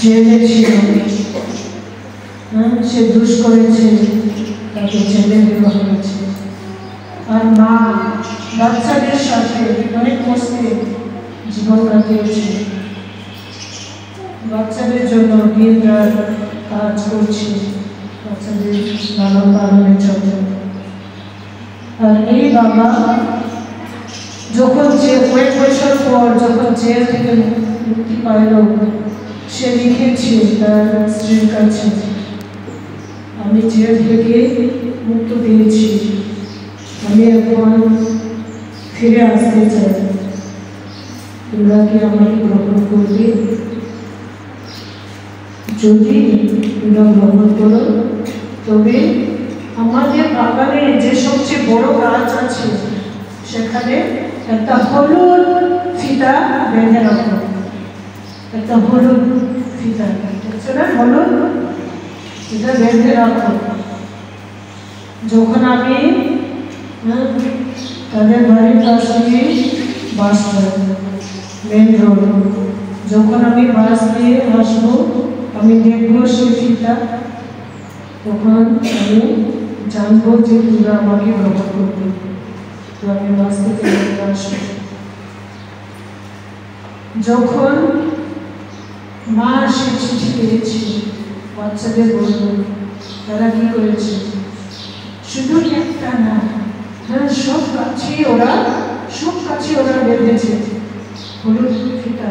জেলে ছিল, সে দুষ করেছে, তাকে জেলে দেওয়া হয়েছে। আর মা বাচ্চাদের সাথে অনেক কষ্টে জীবন কাটিয়েছে, বাচ্চাদের জন্য দিন রাত কাজ করছে, বাচ্চাদের লালন পালনের জন্য। আর এই বাবা যখন কয়েক বছর পর যখন জেল থেকে মুক্তি পাইল, সে লিখেছে তার স্ত্রীর কাছে, আমি জেল থেকে মুক্ত পেয়েছি, আমি এখন ফিরে আসতে চাই, তোমরা কি আমাকে গ্রহণ করবে? যদি তোমরা গ্রহণ করো তবে আমাদের বাগানে যে সবচেয়ে বড় গাছ আছে সেখানে একটা হলুদ ফিতা বেঁধে রাখো, একটা হলুদ ফিতা, দেখছো না, হলুদ ফিতা বেঁধে রাখো। যখন আমি তাদের বাড়ির পাশে বাস করব, মেন রোড, যখন আমি বাস দিয়ে আসবো আমি দেখবো সেই ফিতা, তখন আমি জানবো যে তোমরা আমাকে গ্রহণ করবে, তো আমি বাস থেকে আসবো। যখন মা সে চিঠি পেয়েছে, বাচ্চাদের বলল, তারা কি করেছে, শুধু একটা না, সব কাছে ওরা বেঁধেছে হলুদ ফিতা,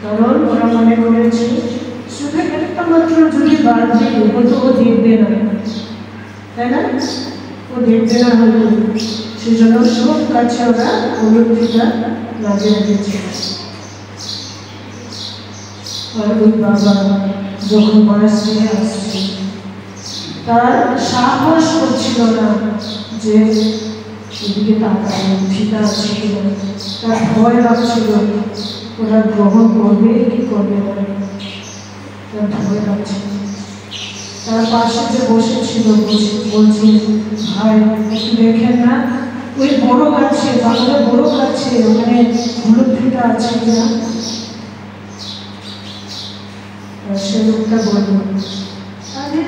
কারণ ওরা মনে করেছে শুধু একটা মাত্র যদি বাঁধে হয়তো ও দেখবে না, তাই না, ও দেখবে না হয়তো, সেজন্য সব কাছে ওরা হলুদ ফিতা লাগিয়ে রেখেছে। আর ওই বাবা যখন বয়স ফিরে আসছে, তার সাহস করছিল না যে এদিকে তাকানো ফিতা আছে কিনা, তার ভয় লাগছিল ওরা গ্রহণ করবে কি করবে না, তার ভয় লাগছিল। তার পাশে যে বসেছিল বলছে, ভাই একটু দেখেন না ওই বড় গাছে, বাংলা বড় গাছে ওখানে হলুদ ফিতা আছে কিনা। সে লোকটা বলল, আরে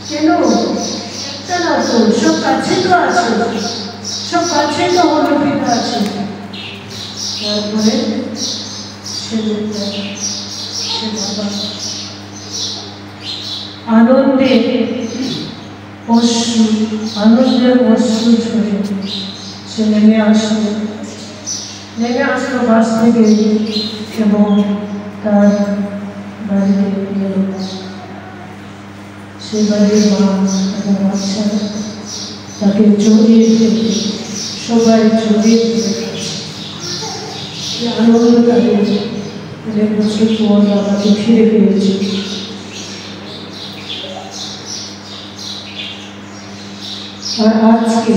কেন, একটা না তো, সব কাছে তো আছে, সব কাছে তো হলুদ ফিতা আছে। তারপরে সে লোকটা, সে বাবা আনন্দের অশ্রু ঝরে সে নেমে আসলো বাস থেকে এবং তার বাড়িতে গেল। সে বাড়ির মা এবং বাচ্চারা তাকে জড়িয়ে ধরে, সবাই জড়িয়ে ধরে সে আনন্দ কাটিয়েছে, অনেক বছর পর বাবাকে ফিরে পেয়েছে। আর আজকে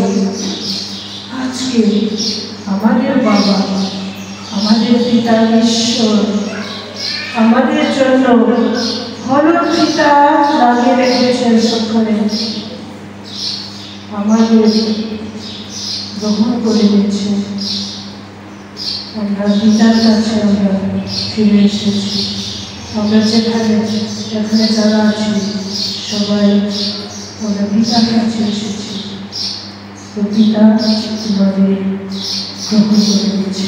আমাদের বাবা, আমাদের পিতা ঈশ্বর আমাদের জন্য হলুদ ফিতা লাগিয়ে রেখেছেন সবখানে, আমাদের গ্রহণ করে নিয়েছেন। আমরা পিতার কাছে আমরা ফিরে এসেছি, আমরা যেখানে যারা আছি সবাই আমরা পিতার কাছে এসেছি, তো পিতা আমাদের গ্রহণ করে নিয়েছে।